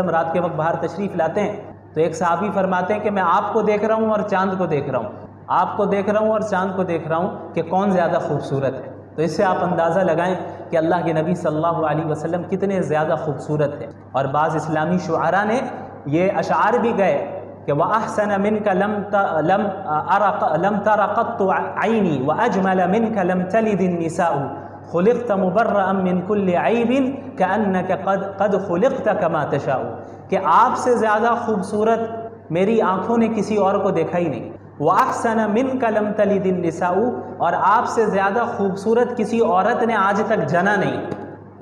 رات کے وقت باہر تشریف لاتے ہیں تو ایک صحابی فرماتے ہیں کہ میں آپ کو دیکھ رہا ہوں اور چاند کو دیکھ رہا ہوں، آپ کو دیکھ رہا ہوں اور چاند کو دیکھ رہا ہوں کہ کون زیادہ خوبصورت ہے۔ تو اس سے آپ اندازہ لگائیں کہ اللہ کے نبی صلی اللہ علیہ وسلم کتنے زیادہ خوبصورت ہیں۔ اور بعض اسلامی شعراء نے یہ اشعار بھی گئے کہ وَأَحْسَنَ مِنْكَ لَمْ تَرَ قَطُّ عَيْنِي وَأَجْمَلَ مِنْكَ لَمْ تَلِدِ النِّسَاءُ خلقت مبرأ من كل عیب كأنك قد خلقت كما تشاء، کہ آپ سے زیادہ خوبصورت میری آنکھوں نے کسی اور کو دیکھا ہی نہیں۔ وَأَحْسَنَ مِنْكَ لَمْ تَلِدِ النِّسَاءُ، اور آپ سے زیادہ خوبصورت کسی عورت نے آج تک جنا نہیں۔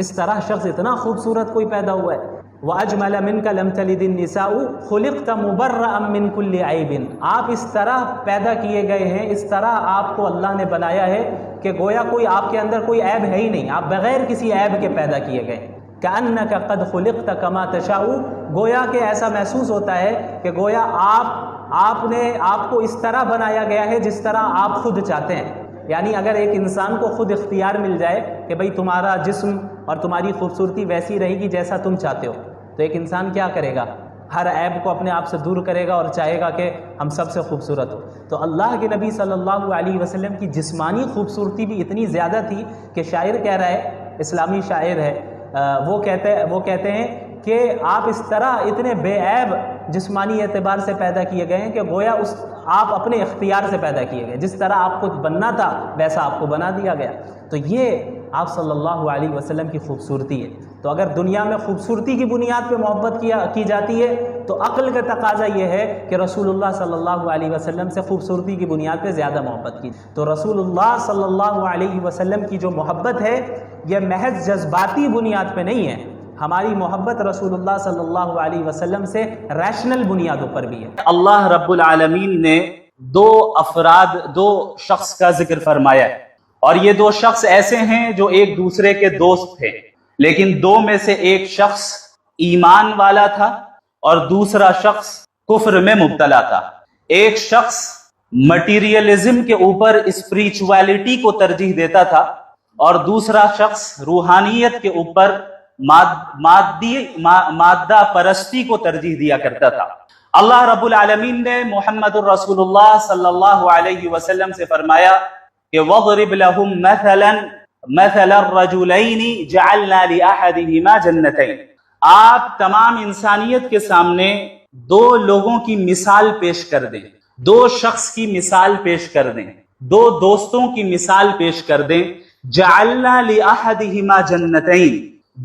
اس طرح شخص اتنا خوبصورت کوئی پیدا ہوا ہے۔ وَأَجْمَلَ مِنْكَ لَمْ تَلِدِ النِّسَاءُ خُلِقْتَ مُبَرَّأً مِنْ كُلِّ عَيْبٍ، آپ اس طرح پیدا کیے گئے ہیں، اس طرح آپ کو اللہ نے بنایا ہے کہ گویا کوئی آپ کے اندر کوئی عیب ہے ہی نہیں، آپ بغیر کسی عیب کے پیدا کیے گئے۔ كَأَنَّكَ قَدْ خُلِقْتَ كَمَا تَشَاءُ، گویا کہ ایسا محسوس ہوتا ہے کہ گویا آپ کو اس طرح بنایا گیا ہے جس طرح آپ خود چاہتے ہیں۔ یعنی اگر ایک انسان کو خود اختیار مل جائے کہ بھئی تمہارا جسم اور تمہاری خوبصورتی ویسی رہے گی جیسا تم چاہتے ہو، تو ایک انسان کیا کرے گا؟ ہر عیب کو اپنے آپ سے دور کرے گا اور چاہے گا کہ ہم سب سے خوبصورت ہو۔ تو اللہ کے نبی صلی اللہ علیہ وسلم کی جسمانی خوبصورتی بھی اتنی زیادہ تھی کہ شاعر کہہ رہا ہے، اسلامی شاعر ہے، وہ کہتے ہیں کہ آپ اس طرح اتنے بے عیب جسمانی اعتبار سے پیدا کیے گئے ہیں کہ گویا آپ اپنے اختیار سے پیدا کیے گئے، جس طرح آپ کو بننا تھا ویسا آپ کو بنا دیا گیا۔ تو یہ آپ صلی اللہ علیہ وسلم کی خوبصورتی ہے۔ تو اگر دنیا میں خوبصورتی کی بنیاد پہ محبت کی جاتی ہے تو عقل کا تقاضا یہ ہے کہ رسول اللہ صلی اللہ علیہ وسلم سے خوبصورتی کی بنیاد پہ زیادہ محبت کی۔ تو رسول اللہ صلی اللہ علیہ وسلم کی جو محبت ہے یہ محض جذباتی بنیاد پہ نہیں ہے، ہماری محبت رسول اللہ صلی اللہ علیہ وسلم سے ریشنل بنیادوں پر بھی ہے۔ اللہ رب العالمین نے دو شخص کا ذکر فرمایا ہے، اور یہ دو شخص ایسے ہیں جو ایک دوسرے کے دوست تھے، لیکن دو میں سے ایک شخص ایمان والا تھا اور دوسرا شخص کفر میں مبتلا تھا۔ ایک شخص مٹیریلزم کے اوپر اسپریچویلٹی کو ترجیح دیتا تھا اور دوسرا شخص روحانیت کے اوپر مادہ پرستی کو ترجیح دیا کرتا تھا۔ اللہ رب العالمین نے محمد الرسول اللہ صلی اللہ علیہ وسلم سے فرمایا کہ وَضْرِبْ لَهُمْ مَثَلَ الرَّجُلَيْنِ جَعَلْنَا لِأَحَدِهِمَا جَنَّتَيْنِ، آپ تمام انسانیت کے سامنے دو لوگوں کی مثال پیش کر دیں، دو شخص کی مثال پیش کر دیں، دو دوستوں کی مثال پیش کر دیں۔ جَعَلْنَا لِأَحَدِهِمَا جَنَّتَيْنِ،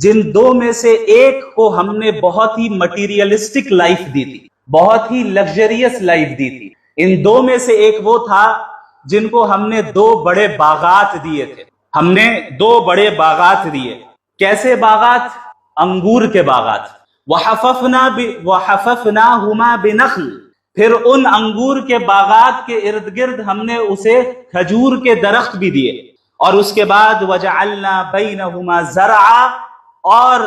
جن دو میں سے ایک کو ہم نے بہت ہی مٹیریلسٹک لائف دی تھی، بہت ہی لگژریس لائف دی تھی۔ ان دو میں سے ایک وہ تھا جن کو ہم نے دو بڑے باغات دیے تھے، ہم نے دو بڑے باغات دیے۔ کیسے باغات؟ انگور کے باغات۔ وَحَفَفْنَاهُمَا بِنَخْلٍ، پھر ان انگور کے باغات کے ارد گرد ہم نے اسے کھجور کے درخت بھی دیے، اور اس کے بعد وَجَعَلْنَا بَيْنَهُمَا زَرْعًا، اور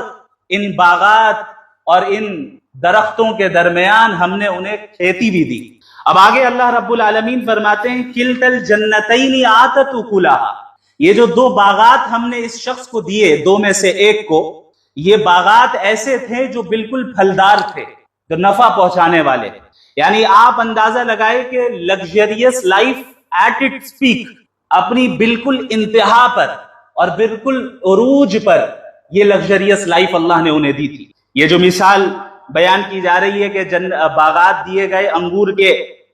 ان باغات اور ان درختوں کے درمیان ہم نے انہیں کھیتی بھی دی۔ اب آگے اللہ رب العالمین فرماتے ہیں کِلْتَا الْجَنَّتَيْنِ آتَتْ أُكُلَهَا، یہ جو دو باغات ہم نے اس شخص کو دیے، دو میں سے ایک کو، یہ باغات ایسے تھے جو بالکل پھلدار تھے، جو نفع پہنچانے والے۔ یعنی آپ اندازہ لگائے کہ luxurious life at its peak, اپنی بالکل انتہا پر اور بالکل عروج پر یہ لگژریس لائف اللہ نے انہیں دی تھی۔ یہ جو مثال بیان کی جا رہی ہے کہ باغات دیے گئے انگور کے،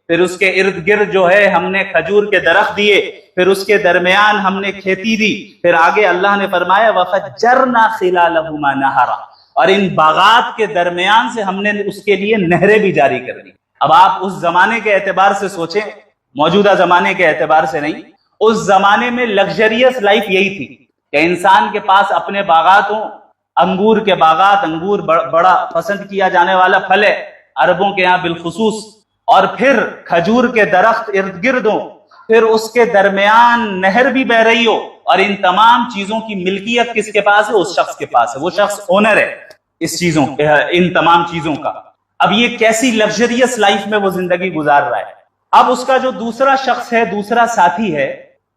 پھر اس کے ارد گرد جو ہے ہم نے کھجور کے درخت دیے، پھر اس کے درمیان ہم نے کھیتی دی، پھر آگے اللہ نے فرمایا وَفَجَّرْنَا خِلَالَهُمَا نَهَرًا، اور ان باغات کے درمیان سے ہم نے اس کے لیے نہریں بھی جاری کر دی۔ اب آپ اس زمانے کے اعتبار سے سوچیں، موجودہ زمانے کے اعتبار سے نہیں، اس زمانے میں لگژریس لائف یہی تھی کہ انسان کے پاس اپنے باغات ہوں، انگور کے باغات، انگور بڑا پسند کیا جانے والا پھل ہے عربوں کے ہاں بالخصوص، اور پھر کھجور کے درخت ارد گرد ہوں، پھر اس کے درمیان نہر بھی بہ رہی ہو، اور ان تمام چیزوں کی ملکیت کس کے پاس ہے؟ اس شخص کے پاس ہے، وہ شخص اونر ہے اس چیزوں، ان تمام چیزوں کا۔ اب یہ کیسی لگژریس لائف میں وہ زندگی گزار رہا ہے۔ اب اس کا جو دوسرا شخص ہے، دوسرا ساتھی ہے،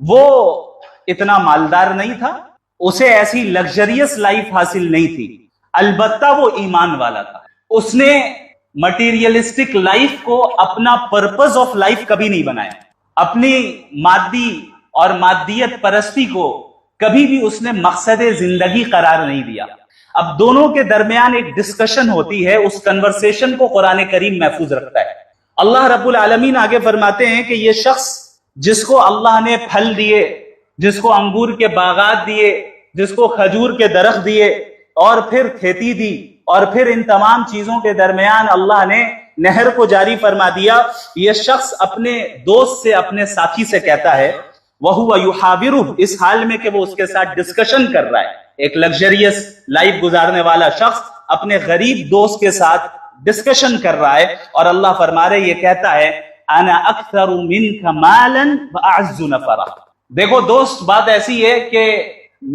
وہ اتنا مالدار نہیں تھا، اسے ایسی لگژریس لائف حاصل نہیں تھی، البتہ وہ ایمان والا تھا۔ اس نے مٹیریلسٹک لائف کو اپنا پرپز آف لائف کبھی نہیں بنایا، اپنی مادی اور مادیت پرستی کو کبھی بھی اس نے مقصد زندگی قرار نہیں دیا۔ اب دونوں کے درمیان ایک ڈسکشن ہوتی ہے، اس کنورسیشن کو قرآن کریم محفوظ رکھتا ہے۔ اللہ رب العالمین آگے فرماتے ہیں کہ یہ شخص جس کو اللہ نے پھل دیے، جس کو انگور کے باغات دیے، جس کو کھجور کے درخت دیے، اور پھر کھیتی دی، اور پھر ان تمام چیزوں کے درمیان اللہ نے نہر کو جاری فرما دیا، یہ شخص اپنے دوست سے، اپنے ساتھی سے کہتا ہے وَهُوَ يُحَاوِرُهُ، اس حال میں کہ وہ اس کے ساتھ ڈسکشن کر رہا ہے۔ ایک لگژریس لائف گزارنے والا شخص اپنے غریب دوست کے ساتھ ڈسکشن کر رہا ہے، اور اللہ فرما رہے، یہ کہتا ہے انا اکثر منک مالا واعز نفرا۔ دیکھو دوست، بات ایسی ہے کہ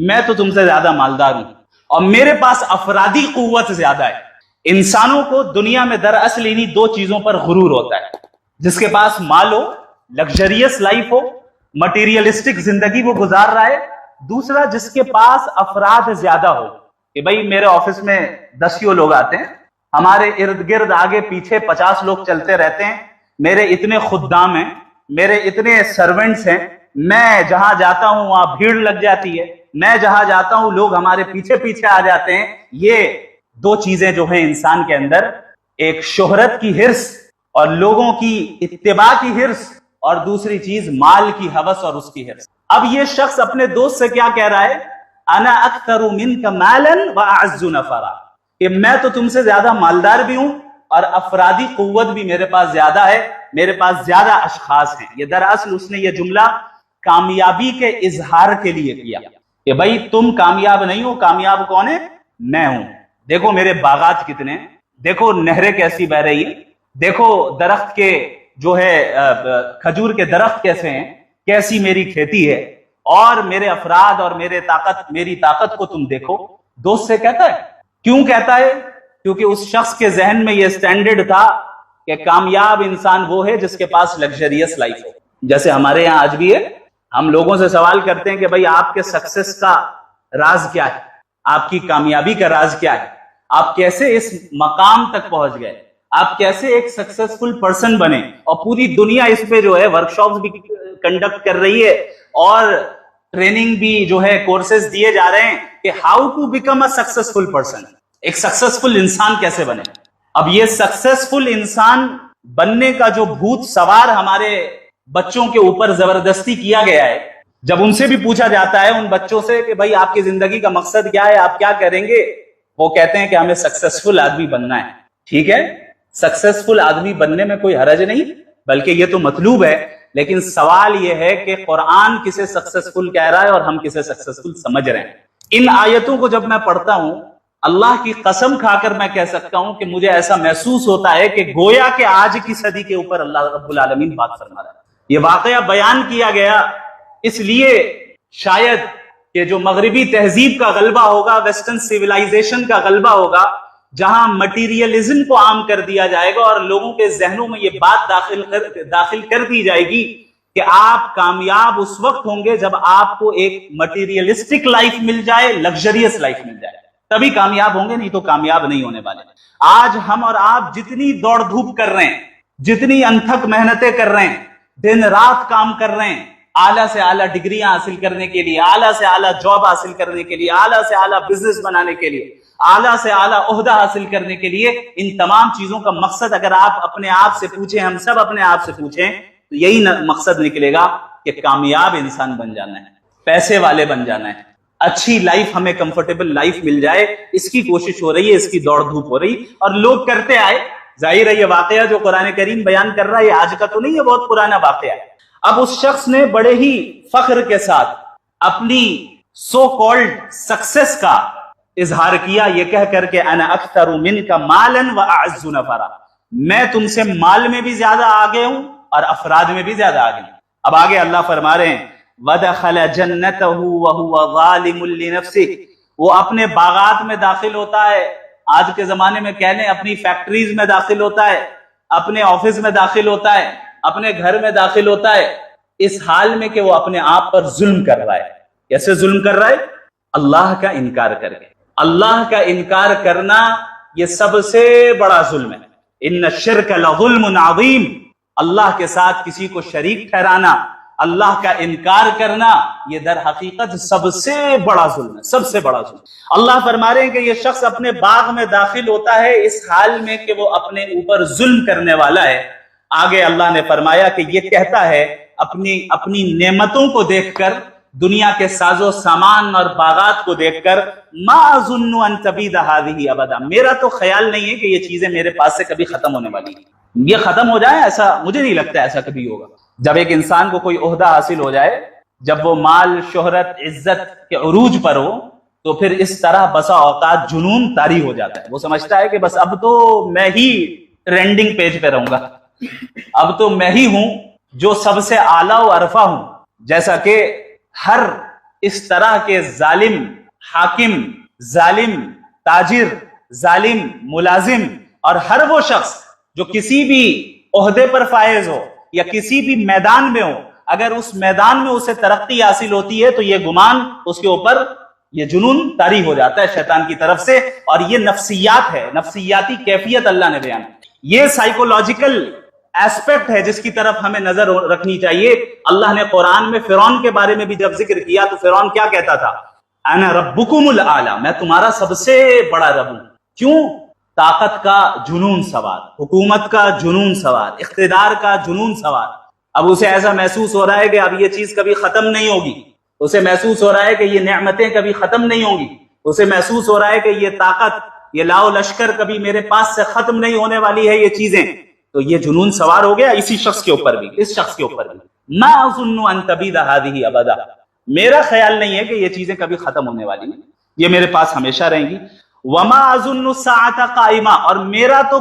میں تو تم سے زیادہ مالدار ہوں اور میرے پاس افرادی قوت زیادہ ہے۔ انسانوں کو دنیا میں دراصل انہی دو چیزوں پر غرور ہوتا ہے، جس کے پاس مال ہو، لگژریس لائف ہو، مٹیریلسٹک زندگی وہ گزار رہا ہے، دوسرا جس کے پاس افراد زیادہ ہو، کہ بھئی میرے آفس میں 10 لوگ آتے ہیں، ہمارے ارد گرد آگے پیچھے 50 لوگ چلتے رہتے ہیں، میرے اتنے خدام ہیں، میرے اتنے سرونٹس ہیں، میں جہاں جاتا ہوں وہاں بھیڑ لگ جاتی ہے، میں جہاں جاتا ہوں لوگ ہمارے پیچھے پیچھے آ جاتے ہیں۔ یہ دو چیزیں جو ہیں انسان کے اندر، ایک شہرت کی حرص اور لوگوں کی اتباع کی حرص، اور دوسری چیز مال کی ہوس اور اس کی حرص۔ اب یہ شخص اپنے دوست سے کیا کہہ رہا ہے؟ انا اکثر منک مالا واعز نفرا، کہ میں تو تم سے زیادہ مالدار بھی ہوں اور افرادی قوت بھی میرے پاس زیادہ ہے، میرے پاس زیادہ اشخاص ہیں۔ یہ دراصل اس نے یہ جملہ کامیابی کے اظہار کے لیے کیا کہ بھائی تم کامیاب نہیں ہو، کامیاب کون ہے؟ میں ہوں۔ دیکھو میرے باغات کتنے ہیں، دیکھو نہریں کیسی بہ رہی ہیں، دیکھو درخت کے جو ہے کھجور کے درخت کیسے ہیں، کیسی میری کھیتی ہے، اور میرے افراد اور میری طاقت کو تم دیکھو۔ دوست سے کہتا ہے، کیوں کہتا ہے؟ کیونکہ اس شخص کے ذہن میں یہ سٹینڈرڈ تھا کہ کامیاب انسان وہ ہے جس کے پاس لگژریس لائف ہو۔ جیسے ہمارے یہاں آج بھی ہے، ہم لوگوں سے سوال کرتے ہیں کہ بھائی آپ کے سکسیس کا راز کیا ہے، آپ کی کامیابی کا راز کیا ہے، آپ کیسے اس مقام تک پہنچ گئے، آپ کیسے ایک سکسیسفل پرسن بنے؟ اور پوری دنیا اس پہ جو ہے ورکشاپس بھی کنڈکٹ کر رہی ہے اور ٹریننگ بھی جو ہے کورسز دیے جا رہے ہیں کہ how to become a successful person, ایک سکسیسفل انسان کیسے بنے۔ اب یہ سکسیسفل انسان بننے کا جو بھوت سوار ہمارے بچوں کے اوپر زبردستی کیا گیا ہے، جب ان سے بھی پوچھا جاتا ہے ان بچوں سے کہ بھائی آپ کی زندگی کا مقصد کیا ہے، آپ کیا کریں گے، وہ کہتے ہیں کہ ہمیں سکسیسفل آدمی بننا ہے۔ ٹھیک ہے، سکسیسفل آدمی بننے میں کوئی حرج نہیں، بلکہ یہ تو مطلوب ہے، لیکن سوال یہ ہے کہ قرآن کسے سکسیسفل کہہ رہا ہے اور ہم کسے سکسیسفل سمجھ رہے ہیں۔ ان آیتوں کو جب میں پڑھتا ہوں، اللہ کی قسم کھا کر میں کہہ سکتا ہوں کہ مجھے ایسا محسوس ہوتا ہے کہ گویا کہ آج کی صدی کے اوپر اللہ رب العالمین بات فرما رہا ہے۔ یہ واقعہ بیان کیا گیا اس لیے شاید کہ جو مغربی تہذیب کا غلبہ ہوگا، ویسٹرن سیولائزیشن کا غلبہ ہوگا، جہاں مٹیریلزم کو عام کر دیا جائے گا اور لوگوں کے ذہنوں میں یہ بات داخل کر دی جائے گی کہ آپ کامیاب اس وقت ہوں گے جب آپ کو ایک مٹیریلسٹک لائف مل جائے، لگژریس لائف مل جائے، تبھی کامیاب ہوں گے، نہیں تو کامیاب نہیں ہونے والے۔ آج ہم اور آپ جتنی دوڑ دھوپ کر رہے ہیں، جتنی انتھک محنتیں کر رہے ہیں، دن رات کام کر رہے ہیں، اعلیٰ سے اعلیٰ ڈگریاں حاصل کرنے کے لیے، اعلیٰ سے اعلیٰ جاب حاصل کرنے کے لیے، اعلیٰ سے اعلیٰ بزنس بنانے کے لیے، اعلیٰ سے اعلیٰ عہدہ حاصل کرنے کے لیے، ان تمام چیزوں کا مقصد اگر آپ اپنے آپ سے پوچھیں، ہم سب اپنے آپ سے پوچھیں، تو یہی مقصد نکلے گا کہ کامیاب انسان بن جانا ہے، پیسے والے بن جانا ہے، اچھی لائف، ہمیں کمفرٹیبل لائف مل جائے، اس کی کوشش ہو رہی ہے، اس کی دوڑ دھوپ ہو رہی، اور لوگ کرتے آئے۔ ظاہر ہے یہ واقعہ جو قرآن کریم بیان کر رہا ہے یہ آج کا تو نہیں ہے، بہت پرانا واقعہ ہے۔ اب اس شخص نے بڑے ہی فخر کے ساتھ اپنی سو کالڈ سکسیس کا اظہار کیا، یہ کہہ کر کے انا اکثر منک مالا واعز نفرا، میں تم سے مال میں بھی زیادہ آگے ہوں اور افراد میں بھی زیادہ آگے ہوں۔ اب آگے اللہ فرما رہے ہیں وَدَخَلَ جَنَّتَهُ وَهُوَ ظَالِمٌ لِنَفْسِهِ، وہ اپنے باغات میں داخل ہوتا ہے، آج کے زمانے میں کہنے اپنی فیکٹریز میں داخل ہوتا ہے، اپنے آفس میں داخل ہوتا ہے، اپنے گھر میں داخل ہوتا ہے، اس حال میں کہ وہ اپنے آپ پر ظلم کر رہا ہے۔ کیسے ظلم کر رہا ہے؟ اللہ کا انکار کر کے۔ اللہ کا انکار کرنا یہ سب سے بڑا ظلم ہے. ان الشرک لظلم عظیم، اللہ کے ساتھ کسی کو شریک ٹھہرانا، اللہ کا انکار کرنا، یہ در حقیقت سب سے بڑا ظلم ہے، سب سے بڑا ظلم. اللہ فرما رہے ہیں کہ یہ شخص اپنے باغ میں داخل ہوتا ہے اس حال میں کہ وہ اپنے اوپر ظلم کرنے والا ہے. آگے اللہ نے فرمایا کہ یہ کہتا ہے اپنی نعمتوں کو دیکھ کر، دنیا کے ساز و سامان اور باغات کو دیکھ کر، ما اظن ان تبید هذه ابدا، میرا تو خیال نہیں ہے کہ یہ چیزیں میرے پاس سے کبھی ختم ہونے والی ہیں، یہ ختم ہو جائے، ایسا مجھے نہیں لگتا ایسا کبھی ہوگا. جب ایک انسان کو کوئی عہدہ حاصل ہو جائے، جب وہ مال، شہرت، عزت کے عروج پر ہو، تو پھر اس طرح بسا اوقات جنون طاری ہو جاتا ہے. وہ سمجھتا ہے کہ بس اب تو میں ہی ٹرینڈنگ پیج پہ رہوں گا، اب تو میں ہی ہوں جو سب سے اعلیٰ و ارفع ہوں. جیسا کہ ہر اس طرح کے ظالم حاکم، ظالم تاجر، ظالم ملازم، اور ہر وہ شخص جو کسی بھی عہدے پر فائز ہو یا کسی بھی میدان میں ہو، اگر اس میدان میں اسے ترقی حاصل ہوتی ہے تو یہ گمان اس کے اوپر، یہ جنون طاری ہو جاتا ہے شیطان کی طرف سے. اور یہ نفسیات ہے، نفسیاتی کیفیت اللہ نے بیان کی. یہ سائیکولوجیکل ایسپیکٹ ہے جس کی طرف ہمیں نظر رکھنی چاہیے. اللہ نے قرآن میں فرعون کے بارے میں بھی جب ذکر کیا تو فرعون کیا کہتا تھا؟ انا ربکم الاعلی، میں تمہارا سب سے بڑا رب ہوں. کیوں؟ طاقت کا جنون سوار، حکومت کا جنون سوار، اقتدار کا جنون سوار. اب اسے ایسا محسوس ہو رہا ہے کہ اب یہ چیز کبھی ختم نہیں ہوگی، اسے محسوس ہو رہا ہے کہ یہ نعمتیں کبھی ختم نہیں ہوں گی، اسے محسوس ہو رہا ہے کہ یہ طاقت، یہ لاؤ لشکر کبھی میرے پاس سے ختم نہیں ہونے والی ہے یہ چیزیں. تو یہ جنون سوار ہو گیا اسی شخص کے اوپر بھی، اس شخص کے اوپر بھی. ما اظن ان تبید هذه ابدا، میرا خیال نہیں ہے کہ یہ چیزیں کبھی ختم ہونے والی ہیں، یہ میرے پاس ہمیشہ رہیں گی. وما اظن الساعة قائمہ، اور میرا تو